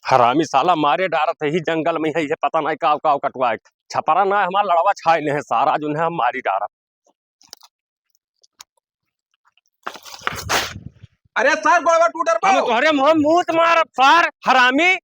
हरामी साला मारे डारत है ही जंगल में है ये पता नहीं काव काव कटवा छपरा ना है हमारा लड़वा छाए है सारा जो है हम मारी डारत। अरे सर गोड़वा टूटर हम तोहरे मुंह मुंह मार सार हरामी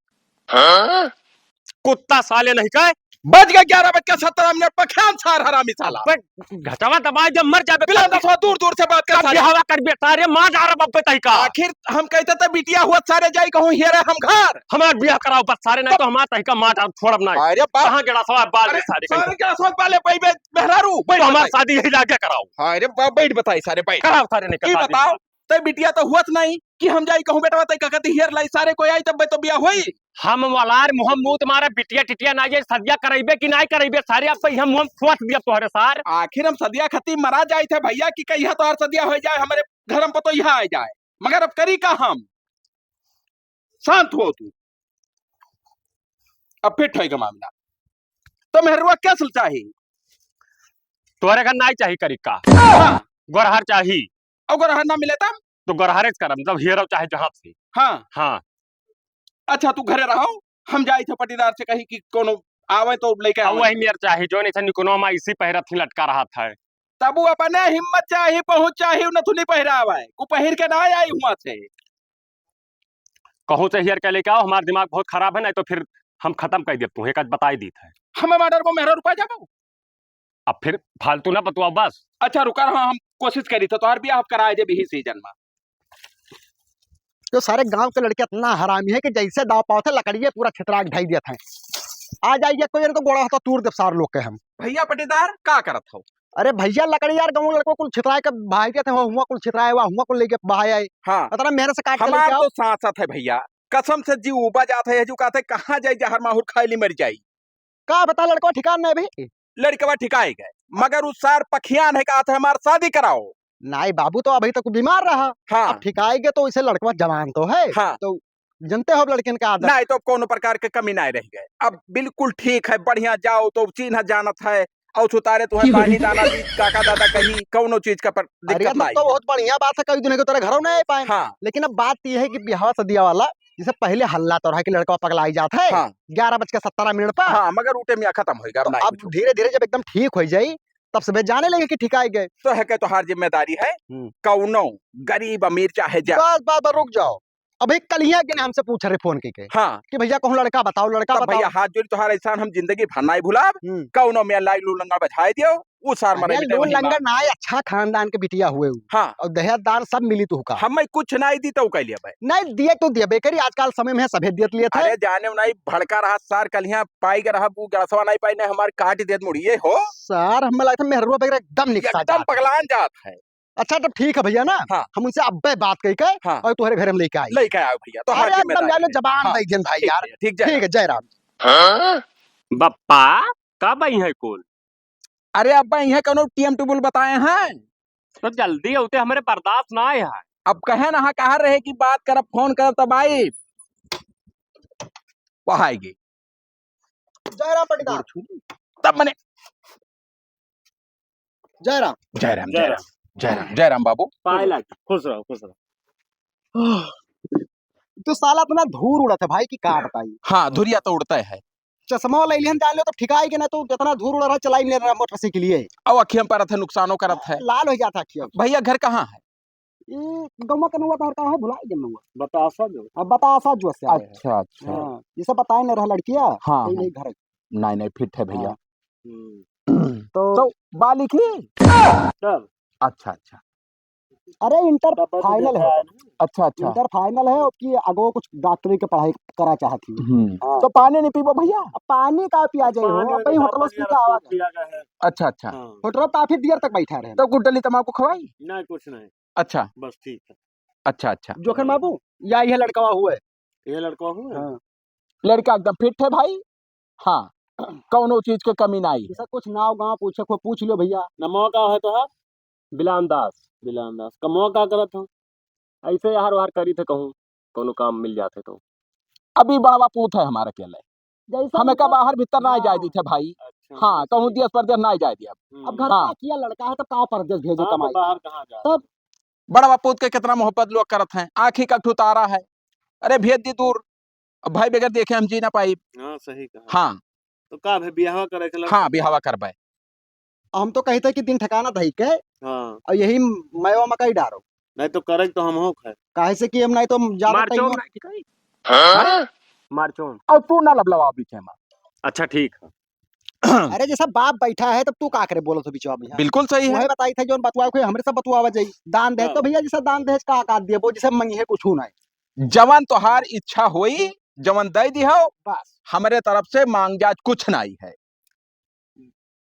कुत्ता साले नहीं कहे बज गए 11:17 पर खान सार हरामी साला घटवा दबाए जब मर जाबे बिला दसवा दूर दूर से बात कर हवा कर बे सारे मां डार बब्बे तई का आखिर हम कहते थे बिटिया हुआ सारे जाई कहूं हेरे हम घर हमार बियाह कराओ बस सारे नहीं तो हमार तई का मां डार छोड़ब नहीं। अरे कहां केड़ा सवाल बाल सारे सारे के सोच पाले पई मेहरारू तो हमार शादी यही लाके कराओ। अरे बैठ बताई सारे बैठ कराओ सारे नहीं की बताओ ते बिटिया तो हुआ नहीं कि हम जाई कहूं बेटा तई कहती हेर लाई सारे कोई आई तब तो बियाह होई हम वालार मुंह मुंह तुम्हारा बिटिया टिटिया ना जाए सदिया कराइबे कि नहीं कराइबे सारे आप हम मुंह फुस दिया तोहरे सार आखिर हम सदिया खती मरा जाए थे भैया कि कहिया तो हर सदिया हो जाए हमारे घर में तो यहाँ आ जाए मगर अब करी का हम शांत हो तू अब फिट है का मामला तो मेहरुआ क्या सुलझा ही तोहरे घर नहीं चाहिए करी का गोरहर चाहिए और गोरहर ना मिले तब तो गोरहरे करम मतलब हीरो चाहे जहां से। हाँ हाँ अच्छा तू घरे रहो हम जाए थे पटीदार से कहीं कि कोनो आवे तो लेके आवे वही मेर चाहिए जो नहीं था निकोनो में इसी पहरा थी लटका रहा था तब वो अपने हिम्मत चाहिए पहुंच चाहिए नथुनी पहरा आवे को पहिर के ना आई हुआ से कहूं से हियर के लेके आओ हमारा दिमाग बहुत खराब है नहीं तो फिर हम खत्म कर दे तू एक बताई दी था हमें मर्डर को मेहरा रुपया जाबो अब फिर फालतू ना बतवाओ बस। अच्छा रुका रहा हम कोशिश करी तो तोहर बियाह कराए जे भी सीजन में तो सारे गांव के लड़के इतना हरामी है कि जैसे दाव पाव थे लकड़िए पूरा छितरा ढाई दिया था आ जाइए कोई तो गोड़ा होता तूर दे सार लोग के हम भैया पटीदार का करत हो अरे भैया लकड़ी यार गांव लड़कों कुल छितराए के भाई के थे हुआ कुल छितराए हुआ हुआ कुल लेके भाई आए हाँ पता मेरे से काट के हमार लेके आओ तो साथ साथ है भैया कसम से जी उबा जाते है जो कहते कहाँ जाए जहर माहौल खाईली मर जाई का बता लड़को ठिकान नहीं भाई लड़कवा ठिकाए गए मगर उस सार पखियान है कहा था हमार शादी कराओ नहीं बाबू तो अभी तक बीमार रहा हाँ अब ठिकाएगे तो इसे लड़का जवान तो है हाँ तो जनते हो लड़किन का आदत नहीं तो कोनो प्रकार के कमी नहीं रह गए अब बिल्कुल ठीक है बढ़िया जाओ तो चिन्ह जानत है और सुतारे तुम्हें पानी दाना दी काका दादा कहीं कौनो चीज का पर अरे दिक्कत तब नहीं तो बहुत बढ़िया बात है कई दिन के तेरे घरों नहीं आ पाए हाँ लेकिन अब बात यह है कि ब्याह सदिया वाला जिसे पहले हल्ला तो रहा कि लड़का पगलाई जाता है हाँ 11:17 पर हाँ मगर उठे में खत्म होगा तो अब धीरे धीरे जब एकदम ठीक हो जाये तब सब जाने लगे कि ठिकाए गए तो है तो हर जिम्मेदारी है कौनो गरीब अमीर चाहे जा बस बस रुक जाओ अभी कल ही हमसे पूछ रहे फोन के हाँ कि भैया कहूँ लड़का बताओ लड़का बताओ भैया हाथ जोड़ी तुम्हारा इंसान हम जिंदगी भरना ही भुला कौनो में लाई लू लंगा बजाए दियो वो सार मरे लंगर ना अच्छा खानदान के बिटिया हुए हाँ और दहेज दान सब मिली तू का हमें कुछ नहीं दी तो कह लिया भाई नहीं दिए तो दिया बेकरी आजकल समय में सफेद दियत लिए थे अरे जाने नहीं भड़का रहा सार कल यहाँ पाई रहा वो गड़सवा नहीं पाई नहीं हमारे काट देत मुड़िए हो सर हमें लगता है मेहरुआ वगैरह एकदम निकसा एकदम पगलान जात है अच्छा तो ठीक है भैया ना हाँ। हम उनसे अब बात करके हाँ। और तुम्हारे घर में लेके आए आओ भैया तो अरे एकदम जानो जबान हाँ। दे दिन भाई यार ठीक है जय राम बप्पा कब आई है कौन अरे अब यहाँ कौनो टीएम टेबल बताए हैं तो जल्दी होते हमारे बर्दाश्त ना आए है अब कहे ना कहा रहे कि बात करब फोन करब तब आई वह आएगी जय राम पटीदार तब मैंने जय राम जय राम जय राम जय राम जय राम बाबू खुश रहो खुश रहो। तो साला अपना धूर उड़त है भाई की का बताई हाँ धुरिया तो उड़ता है चश्मा ले लिहन डाल लो तो ठिकाई के ना तो जितना धूर उड़ रहा चलाई ले रहा मोटरसाइकिल लिए अब अखियम पर है नुकसानो करत है लाल हो जाता है भैया घर कहाँ है गौवा का नौवा तो है भुला गया बतासा जो अब बतासा जो से अच्छा अच्छा ये सब बताए ना रहा लड़किया हाँ नहीं घर नहीं फिट है भैया तो बालिक ही अच्छा अच्छा अरे इंटर फाइनल है अच्छा अच्छा इंटर फाइनल है कि अगो कुछ डॉक्टरी के पढ़ाई करा चाहती तो पानी नहीं पीबो भैया पानी का पिया जाए हो भाई होटल से का आवाज अच्छा अच्छा होटल काफी देर तक बैठा रहे तो गुड्डली तमाकू खवाई नहीं कुछ नहीं अच्छा बस ठीक है अच्छा अच्छा जोखन बाबू या ये लड़का हुआ ये लड़का हुआ लड़का एकदम फिट है भाई हाँ कौनो चीज की कमी नहीं सब कुछ नाव गाँव पूछे को पूछ लो भैया नमो का है तो बिलान दास कमो का करत हो ऐसे यार वार करी थे कहूँ कोनो काम मिल जाते तो अभी बड़ा पूत है हमारे अकेले हमें का बाहर भीतर ना जाए दी थे भाई अच्छा, हाँ कहूँ दिया परदेश ना जाए दिया अब घर का किया लड़का है तो कहाँ परदेश भेजो कमाई बाहर कहाँ जा तब बड़ा बापूत के कितना मोहब्बत लोग करत हैं आँखी का ठुतारा है अरे भेज दी दूर अब भाई बगैर देखे हम जी ना पाई। हाँ सही कहा। हाँ तो का भाई ब्याह करे के लड़का? हाँ बिहावा करबे। हम तो कहते कि दिन ठिकाना धई के हाँ और यही मैं मकई डारो, नहीं तो करे तो हम हो खाए। काहे से कि हम नहीं तो ज्यादा मारचोम टाइम ना ठीक है? हाँ? मारचोम। और तू ना लबलवा बीच में। अच्छा ठीक है। अरे जैसा बाप बैठा है तब तू का करे बोलो तो बिचवा में बिल्कुल सही है। वही बताई थे जो बतवा कोई हमरे सब बतवा जाई दान दे तो भैया जैसा दान दहेज का आकार दिए वो जैसे मंगी है कुछ नहीं जवन तोहार इच्छा होई जवन दे दिहो, बस। हमारे तरफ से मांग जाज कुछ नहीं है।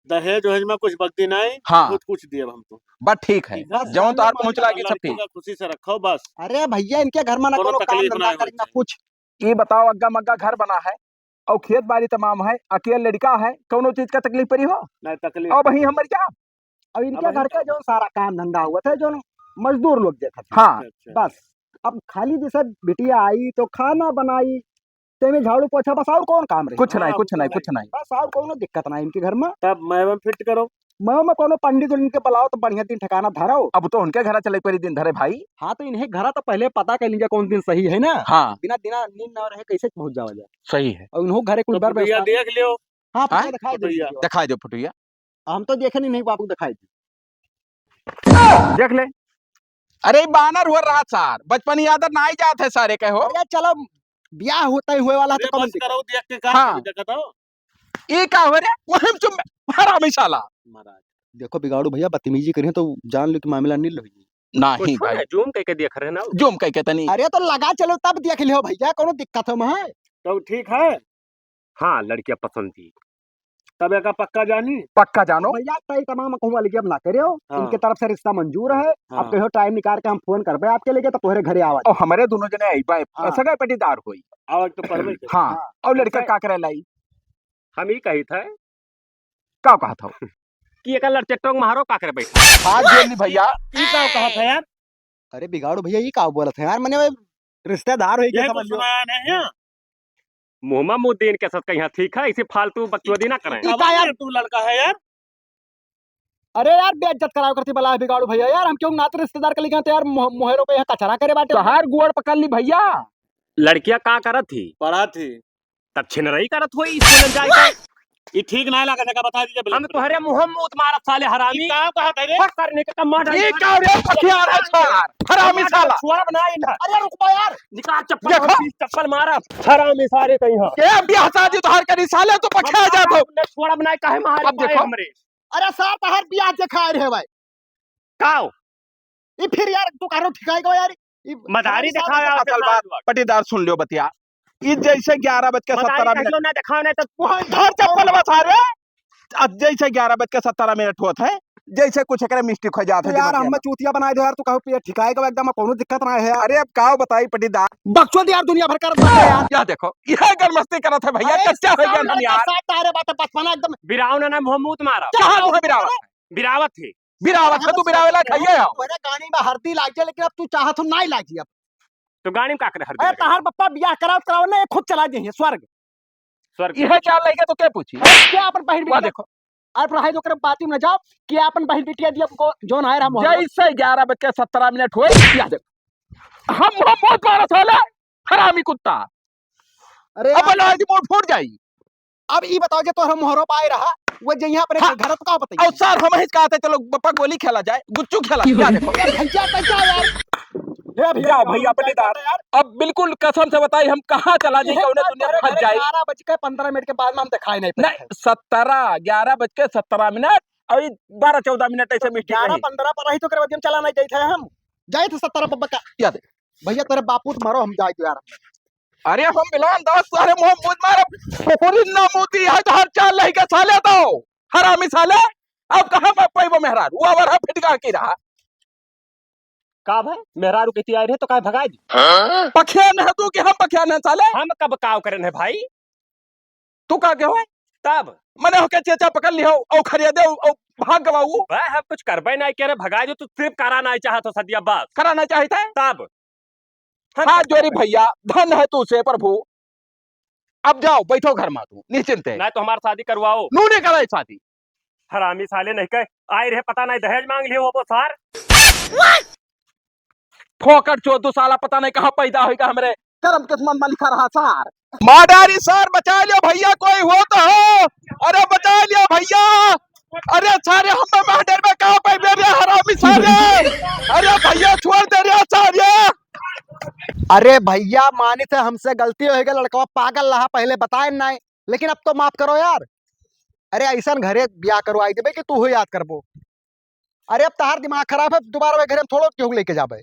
दहेज वहेज में कुछ बकती नहीं। हाँ। खुद कुछ दिए हम तो। बस ठीक है, बस जवन तोहार सामने पहुंच मांगा लागी सब लड़की ठीक। का खुशी से रखो बस। अरे भैया इनके घर में ना कोनो कोनो काम तकलीफ धंधा ना होनी करी ना चाहिए। कुछ। ये बताओ अग्गा मग्गा घर बना है और खेत बाड़ी तमाम है, अकेले लड़का है, कौनो चीज का तकलीफ पड़ी हो? नहीं तकलीफ। और वही हमर क्या। अब इनके अब घर का जो सारा काम धंधा हुआ था जो मजदूर लोग देखा था हाँ अच्छा। बस। अब खाली जैसे बिटिया आई तो खाना बनाई ते में झाड़ू पोछा बस और कौन काम रहे कुछ नहीं हाँ, कुछ वो तो नहीं है। कुछ नहीं। बस और कोनो दिक्कत ना इनके घर में। तब मैं फिट करो। मैं कोनो पंडित उनके बुलाओ तो बढ़िया दिन ठिकाना धरो। अब तो उनके घर चले पड़ी दिन धरे भाई। हाँ तो इन्हें घर तो पहले पता कर लीजिए कौन दिन सही है ना। हाँ बिना दिना नींद ना रहे कैसे पहुंच जाओ जाए। सही है। और इन्हों घरे कुछ तो बार भैया व्यवस्था देख लियो। हाँ हाँ? फोटो दिखाई भैया। दे दिखाई दो फुटिया। हम तो देखे नहीं बाबू दिखाई दी। देख ले। अरे बानर हुआ रहा सार बचपन याद ना ही जात है सारे कहो। अरे चलो ब्याह होता ही हुए वाला है अरे तो कम बस करो देख के का हाँ। देखत हो। ये का हो रे वही चुम हरामी साला। महाराज देखो बिगाड़ू भैया बदतमीजी करिए तो जान लो कि मामला नील होगी। नहीं भाई जूम कह के देख रहे ना। जुम कह के तनी। अरे तो लगा चलो तब देख लियो भैया कोनो दिक्कत हो वहाँ। तो ठीक है। हाँ लड़कियां पसंद थी। तब एक पक्का जानी। पक्का जानो। भैया तय तमाम कहूँ वाली अब ना करियो। हाँ। इनके तरफ से रिश्ता मंजूर है। हाँ। अब कहो टाइम निकाल के हम फोन करबे आपके लिए तो तुम्हारे घरे आवा। और हमारे दोनों जने आई बाई हाँ। सगा पटीदार हुई। आवाज तो करबे के। हाँ हाँ। और लड़का ऐसे- का करे लाई हम ही कही था का कहा था कि एक लड़ टेक्टोंग मारो का करे बैठा। हाथ जोड़ ली भैया। ई का कहा था यार। अरे बिगाड़ू भैया ये का बोला था यार मैंने रिश्तेदार हो ये तो सुनाया नहीं है। मुहम्मद मुद्दीन के साथ कहीं ठीक है इसे फालतू बकचोदी ना करें। ई का यार तू लड़का है यार। अरे यार बेइज्जत कराओ करती बला है बिगाड़ू भैया यार हम क्यों नाते रिश्तेदार के लिए तो यार मोहरों पे यहाँ कचरा करे बाटे। तोहार गोड़ पकड़ ली भैया। लड़कियां का करत थी? पढ़ा थी। तब छिनरई करत हुई स्कूल जाके। ये ठीक ना लगा जगह बता दीजिए। हम तोहरे मुहम्मद मारत साले हरामी। का कहा था रे? करने का टमाटर। ये क्या रे पथियार है सार हरामी साला। छोड़ा बनाई ना। अरे रुक बा यार निकाल चप्पल देखो। और 20 चप्पल मारा। हरामी सारे कहीं हां। के ब्याह शादी तोहार करी साले तो पखा जा दो। छोड़ा बनाई काहे मारे? अब देखो। हमरे अरे सार तहर बियाह देखा रहे भाई काओ ये फिर यार तू करो ठिकाएगा यार मदारी दिखाया असल बात पटीदार सुन लियो बतिया। ये जैसे 11:17 ना दिखाओ नहीं तो घर चप्पल बता रे। अब जैसे 11:17 होत है जैसे कुछ एकरे मिस्टेक हो जात है यार हम चूतिया बनाए दो यार तू कहो ठिकाएगा एकदम कोनो दिक्कत ना है यार। अरे अब काओ बताई पटीदार। बकचोद यार दुनिया भर कर दे यार। क्या देखो यह कर मस्ती करत है भैया कच्चा हो गया हम यार। साथ तारे बात बचपना एकदम बिराव ने ना मोहम्मद मारा। कहां है बिरावत? बिरावत थी। बिरावत है तू बिरावेला खाइए आओ। मेरे गानी में हल्दी लाग जाए लेकिन अब तू चाहत हो नहीं लागी अब। तो गाड़ी में का करे अरे हर तहार पप्पा बियाह कराओ ना खुद चला जाइए स्वर्ग। स्वर्ग यह क्या लेगा तो क्या पूछी क्या अपन बहन वहाँ बिटिया देखो। अरे पढ़ाई तो कर बाती में जाओ कि अपन बहन बिटिया दिया को जोन आए हम जैसे 11:17 हुए या देखो हम मोहम्मद मारा साला हरामी कुत्ता। अरे अब बोलो आज मोड़ फूट जाई। अब ये बताओ जे तोहरा मोहरो पाए रहा वो जइया अपने हाँ। घर तो का बताइए। और सर हम ही कहते चलो बप्पा गोली खेला जाए गुच्चू खेला क्या देखो। यार भैया कैसा यार हे भैया भैया पटीदार अब बिल्कुल कसम से बताई हम कहाँ चला जाए कौन दुनिया फंस जाए। 11:15 के बाद में हम दिखाई नहीं नहीं 11:17 और 12-14 ऐसे मिस्टेक रही। 11:15 पर रही तो कर दिन चला नहीं गए थे हम जाए थे 17 पर बका याद है। भैया तेरे बापू तो मारो हम जाए तो यार। अरे हम मिलान दास सारे मोहम्मद मारो पूरी नामूती है तो हर चाल लही का साले तो हरामी साले। अब कहां मैं पैबो मेहरार वो वरा फिटका की रहा का भाई मेहरारू के तैयार है तो काय भगाई दी। पखिया न तू कि हम पखिया न साले। हम कब काव करन है भाई। तू का के होय तब मने होके चेचा पकड़ लियो औ खरीदे औ भाग गवाऊ भाई हम कुछ करबे नहीं करे भगाई जो तू सिर्फ करा नहीं चाहत तो सदिया बात कराना चाहता है। तब हाथ जोड़ी भैया धन है तू से प्रभु। अब जाओ बैठो घर में तू निश्चिंत है। नहीं तो हमारी शादी करवाओ। नू ने कराई शादी। हरामी साले नहीं कह आए रहे पता नहीं दहेज मांग लियो वो सार। फोकट 14 साला पता नहीं कहां पैदा होगा हमरे करम किस्मत में लिखा रहा सर। माडारी सर बचा लियो भैया, कोई हो तो हो। अरे बचा लियो भैया। अरे सारे हम माडर में कहाँ पे मेरे हरामी सारे। अरे भैया छोड़ दे रहे सारे। अरे भैया मानी से हमसे गलती हो गई, लड़का पागल रहा, पहले बताए नहीं, लेकिन अब तो माफ करो यार। अरे ऐसा घरे ब्याह करवाई देबे कि तू हो याद करबो। अरे अब तहार दिमाग खराब है, दोबारा वे घरे में थोड़ो क्यों लेके जाबे।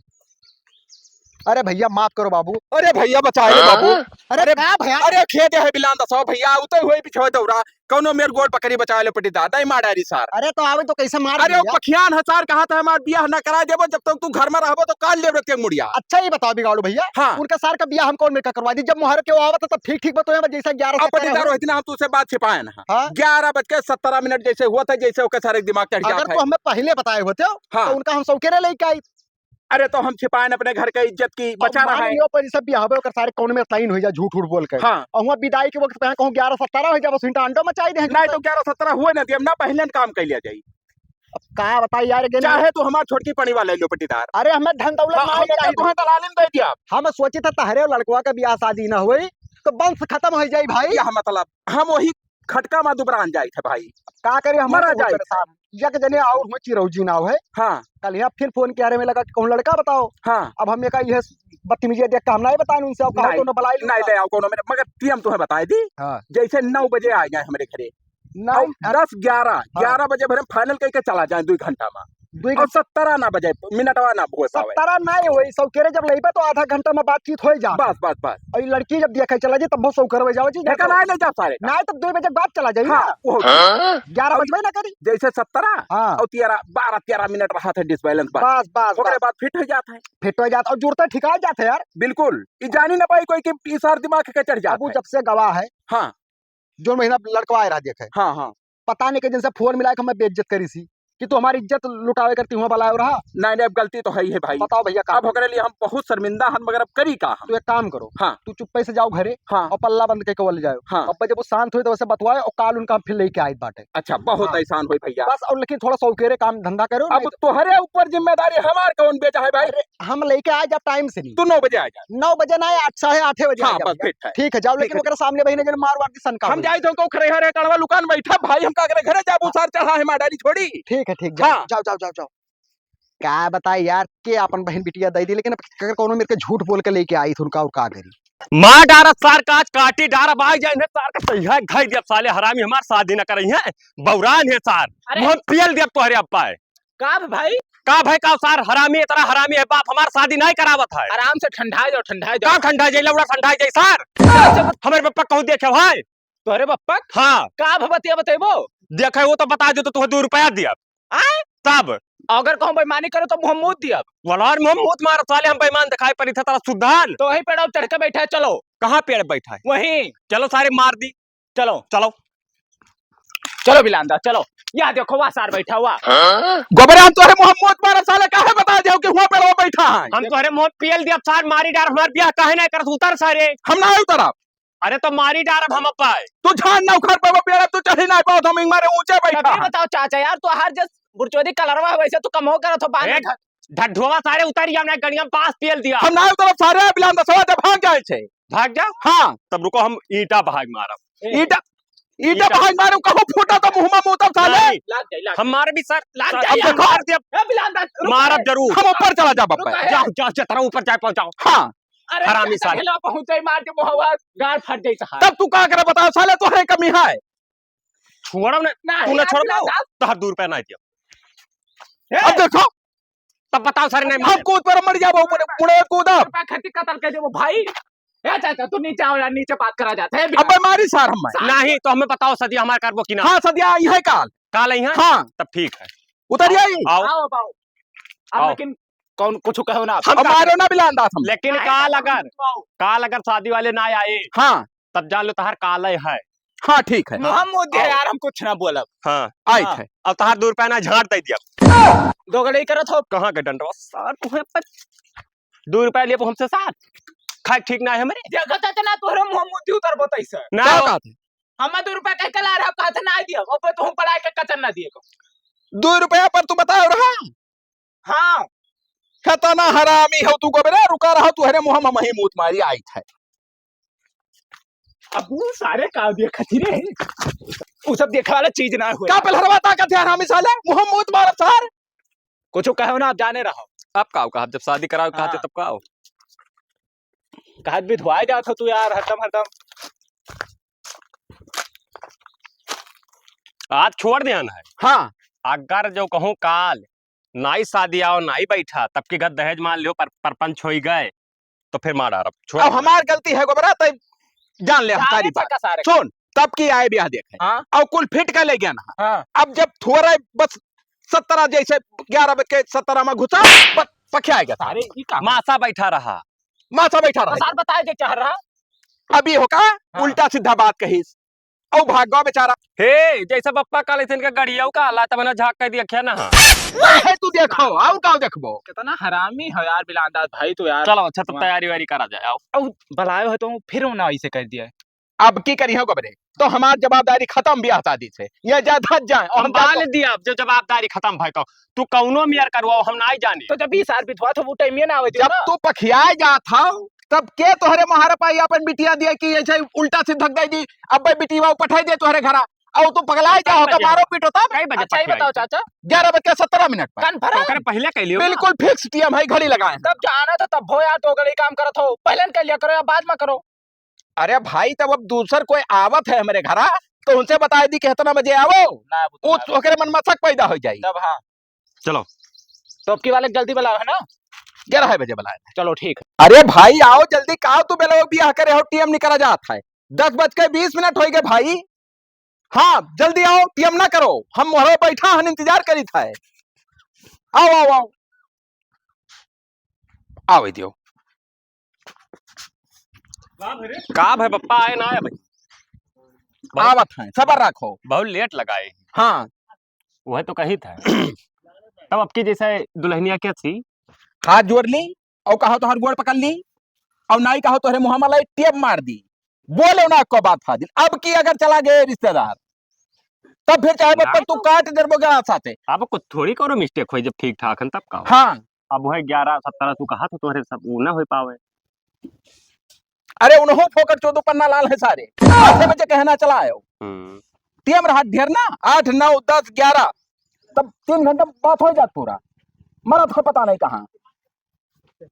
अरे भैया माफ करो बाबू। अरे भैया बचा ले बाबू। अरे क्या भैया, अरे खेत है बिलान दसो भैया, उतर हुए पीछे दौड़ा कौनो मेरे गोड़ पकड़ी बचा ले पटी दादा माडारी सर। अरे तो आवे तो कैसे मार अरे वो दिया? पखियान हजार कहा था हमार बियाह ना करा देबो, जब तक तू घर में रहबो तो काल ले रखते मुड़िया। अच्छा ही बताओ बिगाड़ू भैया, हाँ। उनका सार का ब्याह हम कौन मिलकर करवा दी, जब मुहर के वो आवत तब ठीक ठीक बताओ, जैसे 11 अब पटीदार होती ना हम तुझसे बात छिपाए ना। हाँ? 11:17 जैसे हुआ था, जैसे उसका सारे दिमाग चढ़ अगर जाता तो है। हमें पहले बताए होते हो हाँ। तो उनका हम सौकेरे लेके आई। अरे तो हम छिपाए अपने घर के इज्जत की बचा रहा है। पर सब ब्याह होकर सारे कौन में लाइन हो जा झूठ झूठ बोल कर। हाँ। और वहाँ विदाई के वक्त कहूँ 11-17 हो जा, बस इंटा अंडो मचाई दे। नहीं तो 11:17 हुए ना हम ना पहले काम कर लिया जाये। कहा बताई यार, चाहे तो हमारे छोटकी पड़ी वाले लो पटीदार। अरे हमें धन दौलत ना चाहिए, तुम्हें दलालिन दे दिया। हम सोचे था तहरे लड़कुआ का ब्याह शादी ना हुई तो वंश खत्म हो जाये भाई। क्या मतलब हम वही खटका में दुबरान जाए थे भाई। का करे हमारा मरा जाए परेशान यक जने और हुए चिरौजी ना है। हाँ। कल यहाँ फिर फोन किया रे में लगा कि कौन लड़का बताओ। हाँ। अब हम ये बदतमीजी देख के हम नहीं बताए उनसे, अब कहो तो न बुलाई नहीं ले आओ कोनो मेरे, मगर टीएम तुम्हें बताए दी। हाँ। जैसे 9 बजे आ जाए हमारे घरे, नहीं 10-11 बजे भरे फाइनल करके चला जाए 2 घंटा में। और 17 ना बजे मिनटवा ना भूल पावे। 17 नहीं हुई सौकेरे जब लेबे तो आधा घंटा में बातचीत हो जा। बस बस बस। और लड़की जब देखे चला जी तब वो सौकर जाओ जी। लेकिन आए नहीं जा सारे नहीं तब 2 बजे बाद चला जाइए। हाँ, 11 बजबे ना करी। जैसे 17 हाँ। और 12-13 मिनट रहा था डिसबैलेंस बस बस ओकरे बाद फिट हो जाता है। फिट हो जाता और जुड़ता ठिका जाते यार। बिल्कुल ई जानी ना पाई कोई कि इसार दिमाग के चढ़ जाता है। जब से गवाह है। हाँ। जो महीना लड़का आ रहा देखे। हाँ हाँ। पता नहीं के जिनसे फोन मिला के हमें बेइज्जत करी सी कि तू हमारी इज्जत लुटावे करती हुआ बलायो रहा। नहीं अब गलती तो है ही है भाई। बताओ भैया अब होकर लिए हम बहुत शर्मिंदा हम, मगर अब करी का हम। तू एक काम करो। हाँ। तू चुप्पे से जाओ घरे। हाँ। और पल्ला बंद के बोल जाओ। हाँ। अब जब वो शांत हुए तो वैसे बतवाए और काल उनका फिर लेके आए बाटे। अच्छा बहुत हाँ। एहसान हुई भैया। बस और लेकिन थोड़ा सौकेरे काम धंधा करो। अब तुम्हारे ऊपर जिम्मेदारी हमार कौन बेचा है भाई। हम लेके आए जब टाइम से नहीं। तू 9 बजे आ जा। 9 बजे ना 8 साढ़े 8 बजे। हाँ बस फिट है। ठीक है जाओ, लेकिन ओकरे सामने बहिने जन मार वार की सनका हम जाए तो खरे हरे कड़वा लुकान बैठा भाई, हम का करे घरे जाबू सार चढ़ा है माडारी छोड़ी। ठीक है ठीक हाँ। जाओ जाओ जाओ जाओ। क्या बताए यार के अपन बहन बिटिया दे दी, लेकिन अगर कोनो मेरे के झूठ बोल के लेके आई थी उनका और का करी। माँ डारा सार काच काटी डारा बाई जाए सार का सही है घाई दिया साले हरामी हमार शादी न करई है बौरान है सार हम पियल दिया तोहरे अब्बा है का भाई का सार हरामी इतना हरामी है बाप हमार शादी नहीं करावत है। आराम से ठंडा जाओ का ठंडा जाए लौड़ा ठंडा जाए सार हमारे पप्पा कहूँ देखे भाई तोहरे बप्पा हाँ का भबतिया बतेबो देखे वो तो बता दो तो तुम्हें 2 रुपया दिया तब अगर कहूँ बेईमानी करो तो मोहम्मद दिया वलार मोहम्मद मार साले हम बेईमान दिखाई पड़ी था तेरा सुधार तो वहीं पेड़ चढ़ के बैठा है। चलो कहाँ पेड़ बैठा है वहीं चलो सारे मार दी चलो चलो चलो बिलांदा चलो यहाँ देखो वहाँ सार बैठा हुआ। गोबर हम तोरे मोहम्मद मारा साले काहे बता जाओ कि वहां पे वो बैठा है। हम तोहरे मोह पियल दिया सार मारी डार हमार ब्याह काहे नहीं करत उतर सारे हम ना उतरब। अरे तो मारी डार हम अब्बा है तू झाड़ ना उखड़ पे पेड़ तू चढ़ी ना पाओ हम मारे ऊंचे बैठा तभी बताओ चाचा यार तू हर जस बुरचोदी कलरवा है वैसे तू कम हो करो तो बाने ढढुआ सारे उतर गया हमने गड़िया पास पियल दिया। हम ना उतरब सारे बिलान दसवा जब भाग जाए छे भाग जाओ। हाँ तब रुको हम ईटा भाग मारब ईटा भाग मारू कहूं फूटा तो मुंह में मुतब साले लाग हमारे भी सर लाग अब जाए मार दिया ए बिलांदा मारब जरूर हम ऊपर चला जा बप्पा। जाओ जाओ जतरा ऊपर जाए पहुंचाओ। हाँ हरामी साले हेला पहुंचे मार के मोहवा गाल फट गई सहार। तब तू का करे बता साले तोहरे कमी है। छोड़ो ने तूने छोड़ दो तो 2 रुपया नहीं दिया। अब देखो तब बताओ सर नहीं हम कूद पर मर जाबो मुड़े कूदब खट्टी कतल कर देबो भाई। ए चाचा तू नीचे आओ यार नीचे बात करा जाता है। अब मारी सार हम नहीं तो हमें बताओ सदिया हमारे करबो कि ना। हाँ सदिया यही काल ही है हाँ तब ठीक है उतर आई आओ आओ आओ अब लेकिन कौन कुछ कहो ना हम मारो ना बिलान दास हम। लेकिन काल अगर शादी वाले ना आए हाँ तब जान लो तहार काल है। हाँ ठीक है मोहम्मद है यार हम कुछ ना बोलब। हाँ आई हाँ। थे अब तहार 2 रुपया ना झाड़ दे दिया दो गड़े करत हो कहाँ के डंडवा सार तुम्हें 2 रुपया लिए हमसे साथ खाए ठीक ना है हमारे देखो चाचा ना तोहरे मोहम्मद उतर बताई सर ना क्या बात है। हम 2 रुपया कह कला रहा कहत ना दिया अब तो हम पढ़ाई के कचन ना दिए को 2 रुपया पर तू बता रहा हां खतना हरामी हो तू गोबरे रुका रहा तू हरे मुंह में मही मूत मारी आई था अब वो सारे का दिया खतीरे वो सब देखा वाला चीज ना हुए का पलहरवा ताकत है हरामी साले मुंह मूत मार सार कुछ कहो ना आप जाने रहो आप का कहा जब शादी कराओ कहते हाँ। तब का आओ कहत भी धुआए जात हो तू यार हरदम हरदम आज छोड़ देना है। हाँ अगर जो कहूँ काल नाई शादी आओ नाई बैठा तब की गद दहेज मान लियो परपंच हो गए तो फिर मार डारो छोड़ अब हमार गलती है गोबरा तब जान ले हमारी बात का सारे सुन तब की आए ब्याह देखे हाँ और कुल फिट कर ले गया ना हाँ अब जब थोड़ा बस 17 जैसे 11 बज के 17 में घुसा पखिया गया सारे ई का मासा बैठा रहा माथा बैठा रहा सार बताए जे चाह रहा अभी होगा उल्टा सीधा बात कहीस औ भागवा बेचारा हे जैसा बप्पा काले थे इनका गड़िया का ला तब ना झाक कर दिया क्या ना है तू देखो और का देखबो कितना हरामी हो यार बिलांदाज भाई तो यार चलो अच्छा तो तैयारी वारी करा जाए आओ अब बलायो है तो फिर ना ऐसे कर दिया अब की करी हो गोबरे तो हमार जवाबदारी खत्म ब्याह शादी से ये ज्यादा जाए और हम बाल दिया अब जो जवाबदारी खत्म भाई तो तू कौनो मियार करवाओ हम ना जाने तो जब 20 साल बितवा तो वो टाइम ना आवे जब तू पखियाए जा था तब के तोहरे महारा पाई अपन बिटिया दिया कि ऐसे उल्टा से धक गई दी अब बिटिया पठाई दे तोहरे घरा और तू पगलाए जा होकर मारो पीटो तब कई बजे अच्छा ही बताओ चाचा 11:17 पर कन्फर्म पहले कह लियो बिल्कुल फिक्स टीएम है घड़ी लगाए तब जाना था तब हो यार तो गड़ी काम करत हो पहले कर लिया करो या बाद में करो अरे भाई तब अब दूसर कोई आवत है हमारे घरा तो उनसे बता दी कि इतना बजे आवो ना उस ओकरे मन में शक पैदा हो जाई तब हाँ चलो तो अब की वाले जल्दी बुलाओ है ना 11 बजे बुलाए चलो ठीक है अरे भाई आओ जल्दी कहा तू बेलो ब्याह करे हो टीएम निकला जाता है 10:20 हो गए भाई हाँ जल्दी आओ टीएम ना करो हम वहां बैठा हम इंतजार करी था आओ आओ आओ आओ दियो का भाई पप्पा आए ना आए भाई आवत है सबर रखो बहुत लेट लगाए हाँ वह तो कही था तब अब की जैसे दुल्हनिया क्या थी हाथ जोड़ ली और कहा तो हर गोड़ पकड़ ली और नाई कहा तो मुँह में टेप मार दी बोले ना को बात फादिल अब की अगर चला गए रिश्तेदार तब फिर चाहे बच्चा तू काट दे साथे अब कुछ थोड़ी करो मिस्टेक हो जब ठीक ठाक है तब का हाँ अब वह 11-17 तू कहा तो तोहरे सब वो ना हो पावे अरे उन्हों फोकर 14 पन्ना लाल है सारे 8 बजे कहना चला आयो टीएम रहा ढेर ना 8 9 10 11 तब 3 घंटा बात हो जात पूरा मरा तो पता नहीं कहाँ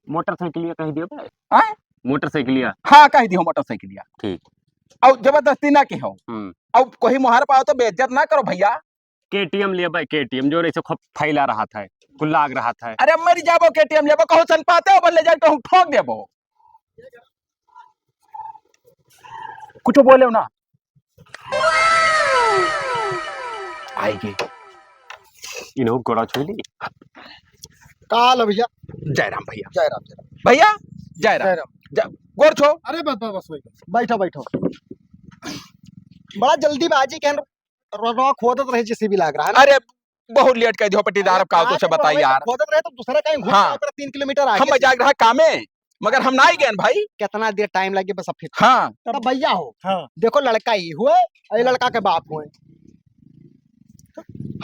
मोटरसाइकिल कह दियो भाई मोटरसाइकिल हाँ कह दियो मोटरसाइकिल ठीक और जबरदस्ती ना की हो और कोई मुहार पाओ तो बेइज्जत ना करो भैया केटीएम लिया भाई केटीएम जो ऐसे खूब फैला रहा था कुल लाग रहा था अरे मर जाबो केटीएम लेबो कहूं सन पाते हो ले जाए कहूं ठोक देबो कुछ बोले ना आएगी इन्हों गोड़ा छोड़ी काल भैया जयराम भैया जयराम भैया जयराम गोर छो अरे बस बैठो बैठो बड़ा जल्दीबाजी के रॉक खोदत रहे जैसे भी लग रहा है ना अरे बहुत लेट कर दियो पट्टीदार का तो से बताई यार खोदत रहे तो दूसरा कहीं घूम हाँ। 3 किलोमीटर आगे हम मजाक रहा कामे मगर हम ना ही गए भाई कितना देर टाइम लगे बस अब फिर हाँ तब भैया हो हाँ। देखो लड़का ही हुए और लड़का के बाप हुए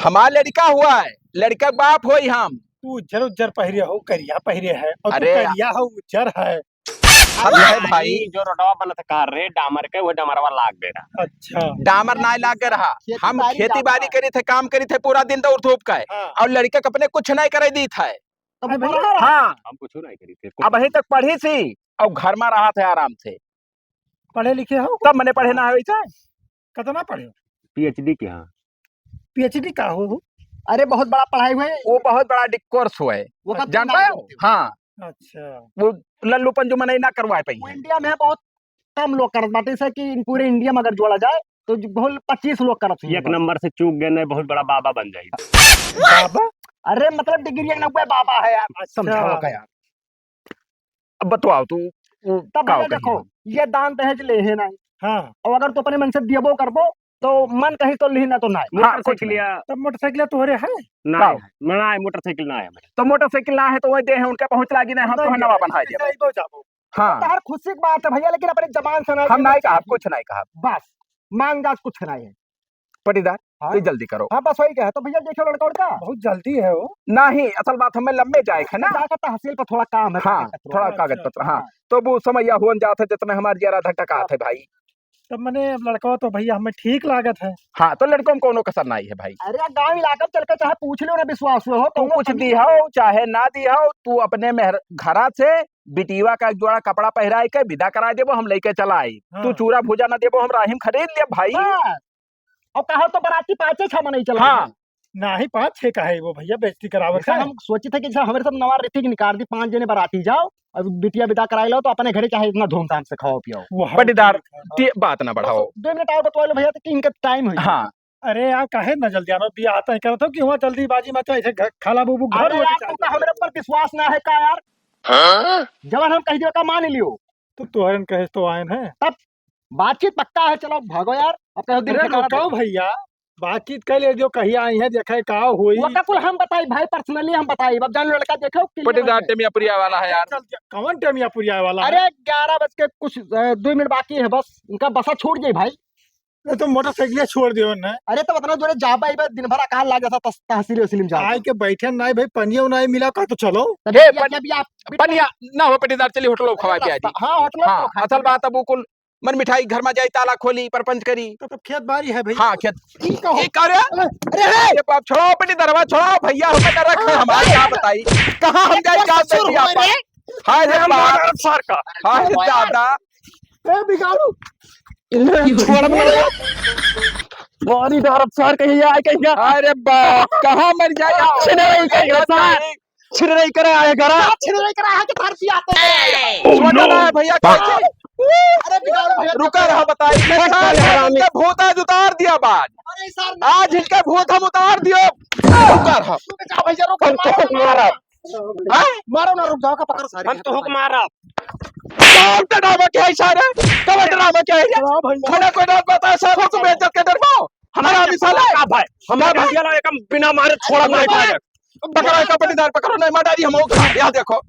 हमारा लड़का हुआ है लड़का बाप हो हम तू उज्जर उज्जर पहरे हो करिया पहरे है और अरे तू करिया हो उज्जर है है भाई जो रोडवा बनत कार रे डामर के वो डामरवा लाग दे रहा अच्छा डामर ना लागे रहा हम खेती बाड़ी करी थे काम करी थे पूरा दिन दौड़ धूप का हाँ। और लड़के के अपने कुछ नहीं करे दी था हाँ हाँ हम कुछ नहीं करी थे अब अभी तक पढ़ी थी और घर में रहा थे आराम से पढ़े लिखे हो तब मैंने पढ़े ना हुई था कितना पढ़े हो पीएचडी के हाँ पीएचडी का हो अरे बहुत बड़ा पढ़ाई हुए वो बहुत बड़ा कोर्स हुआ है वो कब जानते हो हाँ अच्छा वो लल्लू पंजू में नहीं ना करवाए पाई वो इंडिया में बहुत कम लोग करत बाटे से कि पूरे इंडिया में अगर जोड़ा जाए तो बहुत 25 लोग करत एक नंबर से चूक गए नहीं बहुत बड़ा बाबा बन जाएगा बाबा अरे मतलब डिग्री 90 बाबा है यार समझाओ का यार अब बताओ तू तब भैया देखो ये दान दहेज ले है नहीं हाँ और अगर तो अपने मन से दियबो करबो तो मन कहीं तो लिही ना तो ना मोटरसाइकिल तब मोटरसाइकिल तोहरे है ना है मोटरसाइकिल ना है तो मोटरसाइकिल ना है तो वही दे है उनके पहुंच लागी ना हम तो नवा बना दिया तो जाबो हाँ यार खुशी की बात है भैया लेकिन अपने जबान से हम नहीं कहा कुछ नहीं कहा बस मांग जात कुछ नहीं है पटीदार हाँ? तो जल्दी करो। हाँ बस वही कहे तो भैया देखो लड़का उड़का बहुत जल्दी है वो। नहीं असल बात हमें लंबे जाए है ना। जाकर तहसील पर थोड़ा काम है। हाँ थोड़ा कागज पत्र। हाँ तो वो समैया हुन जाते जितना हमारे जरा धक्का है भाई। तब मैंने लड़का तो भैया हमें ठीक लागत है। हाँ तो लड़कों में कोनो कसर नहीं है भाई। अरे गाँव इलाका चल के चाहे पूछ लो ना, विश्वास हो तू कुछ दिया हो चाहे ना दिया हो, तू अपने घरा से बिटिया का एक जोड़ा कपड़ा पहराए के विदा करा देबो, हम लेके चला आई। हाँ। तू चूरा भुजा ना देबो, हम राहिम खरीद ले भाई। और कहा तो बराती 5-6 नहीं चला। हाँ ना ही 5-6 का है वो भैया, बेइज्जती करावत जैसा है। हम सोचे थे कि जैसा हमारे सब नवा रीति निकाल दी, 5 जने बराती जाओ और बिटिया विदा कराई लो, तो अपने घरे चाहे इतना धूमधाम से खाओ पियो। वो है। पटीदार बात ना बढ़ाओ। 2 मिनट और बतवा लो भैया कि इनका टाइम हो। हाँ अरे यार काहे ना जल्दी आना, बिया आता है करत हो कि हुआ जल्दीबाजी में तो ऐसे खाला बूबू घर अरे होके यार चल तुमका जाते। हमारे ऊपर विश्वास ना है का यार? जवान हम कह दियो का मान लियो। तो तोहरन कहे तो आयन है। बातचीत पक्का है, चलो भागो यार। अब कहो दिन अरे ठिकाना रुको भैया, बातचीत कर ले, जो कहीं आई है देखे का हुई। वो का कुल हम बताई भाई, पर्सनली हम बताई। अब जान लड़का देखो पटीदार टेमियापुरिया वाला है यार। कौन टेमिया पुरिया वाला है? अरे 11 बज के कुछ 2 मिनट बाकी है बस, इनका बसा छूट जाए भाई। ये तो मोटरसाइकिल छोड़ दियो ना। अरे तो बतना जोड़े जा भाई, दिन भर अकाल लाग जाता तहसील वसील में जा। आए के बैठे नहीं भाई, पनिया नहीं मिला का तो चलो। पनिया ना हो पटीदार, चली होटलों खवा के आई। हाँ होटल हाँ असल बात अब कुल मन मिठाई घर में जाई, ताला खोली परपंच करी। तो खेत बाड़ी है भाई। हाँ खेत अरे बाप छोड़ो पटीदारवा छोड़ो भैया, हमें न रख हमारे क्या बताई कहाँ हम जाए काम कर दिया अपन। हाय रे बाप सर का हाय रे दादा ए बिगाड़ू बड़ी डर सर कहीं आए कहीं हाय रे बाप कहाँ मर जाए। छिड़ करे आए घर छिड़े करा है कि घर पे आते हैं। छोटा ना है भैया कैसे। अरे बिगाड़ू भैया रुका रहा बताई इनके भूत आज उतार दिया बाज। अरे सर आज इनके भूत हम उतार दियो। रुका रहा भैया रुको, मारो ना, रुक जाओ का पकड़ सारे। हम तो हुक्म मारा कब डरावा क्या है सारे, कब डरावा क्या है खड़ा कोई ना बता सारों को बेइज्जत के डरवाओ हमारा मिसाल है भाई हमारा भैया ला एकदम बिना मारे छोड़ा नहीं पाएगा। पकड़ो का पटीदार पकड़ो नहीं मारी हम यहाँ देखो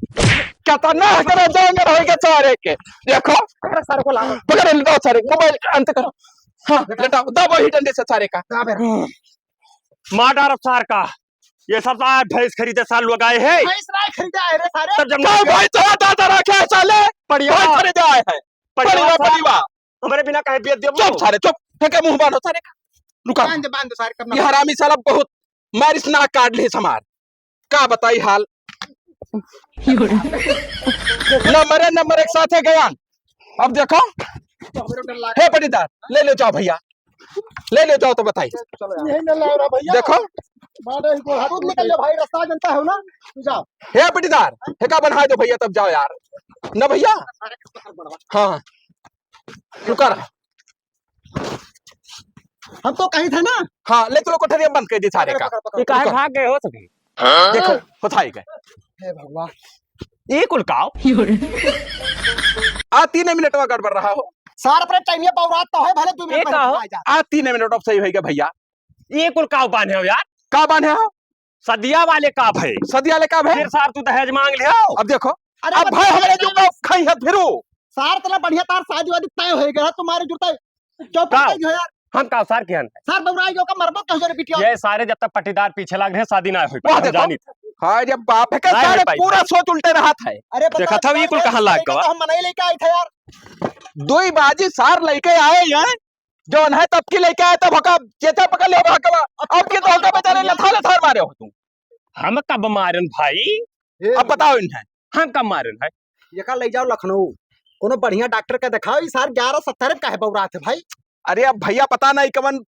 क्या करना है करो जाएंगे रहेंगे सारे के देखो सर को लाओ। पकड़ लो सारे मोबाइल अंत करो। हाँ लटाओ दबो ही डंडे से सारे का। मार डार सार का ये सब भैंस खरीदे साल लोग आए हैं। भैंस राय खरीदा है रे सारे। तब जब क्या भाई चला दादा रखे है साले बढ़िया भाई खरीदे आए हैं परिवा हमारे बिना कहे बेच दिया चुप सारे चुप फेंके मुंह बांधो सारे का। रुका बांध दो सारे करना। ये हरामी साला बहुत मारिस नाक काट ली समार का बताई हाल। नंबर एक साथ है गया। अब देखो हे पटीदार ले लो जाओ भैया ले लो जाओ तो बताई यही न ला रहा भैया। देखो मारे को हाथ निकल ले भाई, रास्ता जनता है ना, तू जाओ। हे पटीदार हे का बना दो भैया तब जाओ यार ना भैया। हाँ रुका रहा हम तो कहीं थे ना। हाँ ले चलो कोठरी में बंद कर दी सारे का। ये काहे भाग गए हो सभी? देखो बताई गए हे भगवान, ये कुल काओ आ 3 मिनट में गड़बड़ रहा हो। सार पर टाइम ये पौरात तो है, भले 2 मिनट एक पहले आओ। आ जा। आ 3 मिनट अब सही होगा भैया। ये कुल काओ बांधे हो यार? का बांधे हो सदिया वाले का भाई सदिया ले का भाई। फिर सार तू दहेज मांग लिया अब देखो अरे अब भाई हमारे जो का खाई है फिरो सार तला बढ़िया तार शादी वादी तय हो गया तुम्हारे जुड़ता चौप का? जो यार हम का सार के हन सार बबराई जो का मरबो कह जोरे बिटिया। ये सारे जब तक पट्टीदार पीछे लग रहे शादी ना हुई वाह हम देखो। जानी थे। हाय रे बाप है के नहीं सारे भाई। पूरा सोच उल्टे रहा था। अरे देखा था ये कुल कहाँ लाग गवा? हम मनाई लेके आए थे यार। दो ही बाजी सार लेके आए हैं जो है तब की लेके आए तब हका चेता पकड़ ले हका अब के तो हका बेचारे लथा लथार मारे हो तुम। हम कब मारन भाई? अब बताओ इन्हें हम कब मारन है? ये का ले जाओ लखनऊ, कोनो बढ़िया डॉक्टर का दिखाओ। ये सार 11:70 का है बौरात है भाई। अरे अब भैया पता नहीं कवन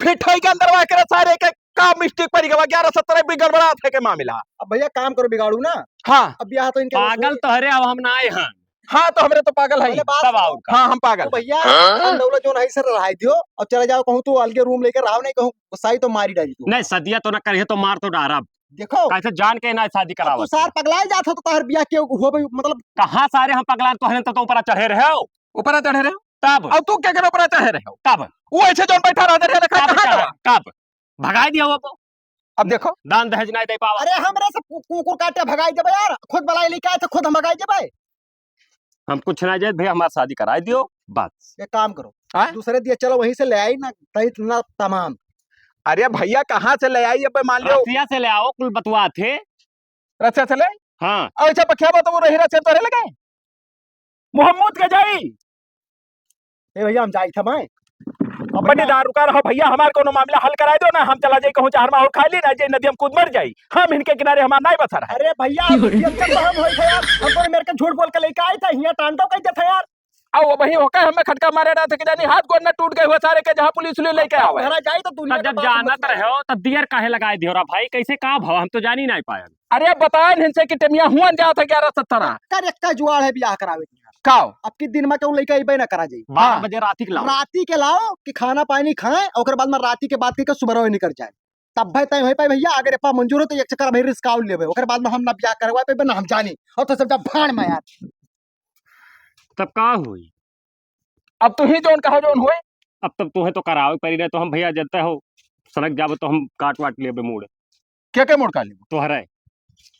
फिट होई के अंदर वा करे सारे के का मिस्टेक पड़ी गवा 11:70 भी गड़बड़ा थे के मामला। अब भैया काम करो बिगाड़ू ना। हाँ अब ब्याह तो इनके पागल तो हरे अब हम ना आए हैं हाँ तो हमरे तो पागल है पहले बात सब आओ सुनो। हाँ हम पागल तो भैया दौलत जो नहीं सर रहा दियो और चले जाओ, कहूं तू अलगे रूम लेकर रहो, नहीं कहूं गुस्साई तो मारी डाली तू। नहीं सदिया तो ना करिए तो मार तो डारा देखो कैसे जान के ना शादी तू करावत सार पगलाए जात हो तो तार ब्याह के हो भाई, मतलब कहाँ सारे हम पगला तो हरे तो ऊपर चढ़े रहे हो ऊपर चढ़े रहे तब अब तू क्या करे ऊपर चढ़े रहे हो कब वो ऐसे जो बैठा रहा रहे कब कहाँ गवा? कब भगाई दिया वो तो अब देखो दान दहेज नहीं दे पावा। अरे हमरे से कुकुर काटे भगाई देबे यार, खुद बलाई लेके आए थे, खुद हम भगाई देबे। हम कुछ ना जाए भैया हमारी शादी कराई दियो बात। एक काम करो हाँ? दूसरे दिया चलो वहीं से ले आई ना इतना तमाम। अरे भैया कहाँ से ले आई? अब मान लो रसिया से ले आओ, कुल बतवा थे। रस्से से ले। हाँ अच्छा पखिया तो वो रही रस्से तो लगे मोहम्मद के जाई ए भैया हम जाई था मैं बड़ी दार रुका रहो भैया, हमारे कोनो मामला हल कराए दो ना, हम चला जाए कहूँ चार माहौल खा ली ना जाए नदी हम कूद मर जाई, हम इनके किनारे हमारा नहीं बसा रहा। अरे भैया हम होई थे यार, हमको मेरे के झूठ बोल के लेके आए थे यहाँ टांडो कैसे था यार। आओ वही होकर हमें खटका मारे रहा था कि जानी हाथ गोड़ न टूट गए हुए सारे के, जहाँ पुलिस लेके आवे। घरा जाई तो दुनिया जब जानत रहे हो तब दियर काहे लगाए दियो रा भाई, कैसे का भाव हम तो जान ही नहीं पाए। अरे बताए इनसे कि टेमिया हुआ जा था 11:17 कर एक का जुआड़ है ब्याह करावे काओ अब की दिन में क्यों लेके अइबे ना करा जाई। 12 बजे राती के लाओ। राती के लाओ कि खाना पानी खाएं और बाद में राती के बाद के सुबह निकल जाए तब भाई तय होई पाई भैया, अगर एपा मंजूर हो तो एक चक्कर भाई रिस्क आउट लेबे ओकर बाद में हम ना ब्याह करवा पे ना हम जानी और तो सब जब भाड़ में यार। तब का हुई? अब तू ही जोन कहा जोन हुए अब तब तुम्हें तो कराओ पड़ी रहे, तो हम भैया जनते हो सनक जाबो तो हम काट वाट लेबे मूड क्या क्या मोड़ का ले तोहरे।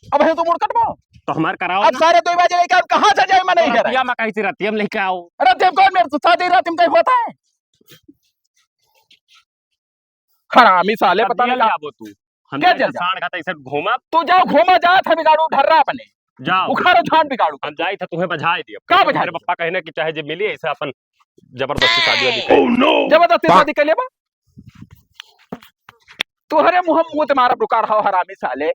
अब है तो मोड़ कटवाओ तो हमार कराओ अब सारे 2 बजे लेके कहां से जाए मैं नहीं कर रतिया में कैसी रतिया में लेके आओ। अरे तुम कौन मेरे शादी रात में कहीं होता है हरामी साले पता नहीं जाबो तू हम क्या जाए जल साण खाता ऐसे घूमा। तू जाओ घूमा जा था बिगाड़ू ढर्रा अपने जाओ उखाड़ो झान बिगाड़ू हम जाए था तुम्हें बजाए दियो। का बजाए मेरे पप्पा कहने की चाहे जे मिली ऐसे अपन जबरदस्ती शादी वादी कर। जबरदस्ती शादी कर लेबा तू हरे मुंह मुंह तुम्हारा रुका रहा हरामी साले